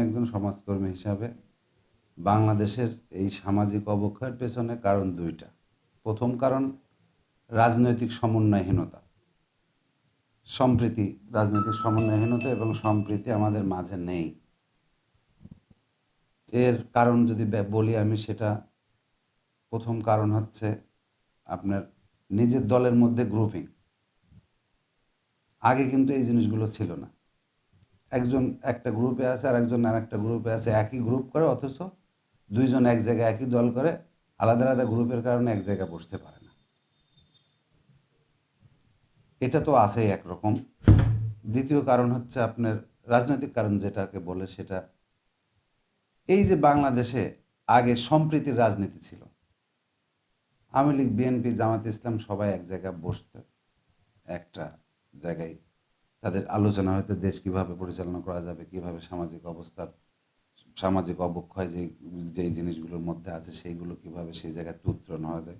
একজন সমাজকর্মী হিসাবে বাংলাদেশের এই সামাজিক অবক্ষয়ের পেছনে কারণ দুইটা। প্রথম কারণ রাজনৈতিক সমন্বয়হীনতা, সম্প্রীতি, রাজনৈতিক সমন্বয়হীনতা এবং সম্প্রীতি আমাদের মাঝে নেই। এর কারণ যদি বলি আমি, সেটা প্রথম কারণ হচ্ছে আপনার নিজের দলের মধ্যে গ্রুপিং। আগে কিন্তু এই জিনিসগুলো ছিল না। একজন একটা গ্রুপে আছে আর একজন আর একটা গ্রুপে আছে, একই গ্রুপ করে, অথচ দুইজন এক জায়গায় একই দল করে, আলাদা আলাদা গ্রুপের কারণে এক জায়গায় বসতে পারে না। এটা তো আছেই একরকম। দ্বিতীয় কারণ হচ্ছে আপনার রাজনৈতিক কারণ, যেটাকে বলে সেটা এই যে বাংলাদেশে আগে সম্প্রীতির রাজনীতি ছিল। আওয়ামী লীগ, বিএনপি, জামাত ইসলাম সবাই এক জায়গায় বসত, একটা জায়গায় তাদের আলোচনা হয়তো দেশ কিভাবে পরিচালনা করা যাবে, কিভাবে সামাজিক অবস্থার, সামাজিক অবক্ষয় যেই জিনিসগুলোর মধ্যে আছে সেইগুলো কিভাবে সেই জায়গায় উত্তরণ হওয়া যায়,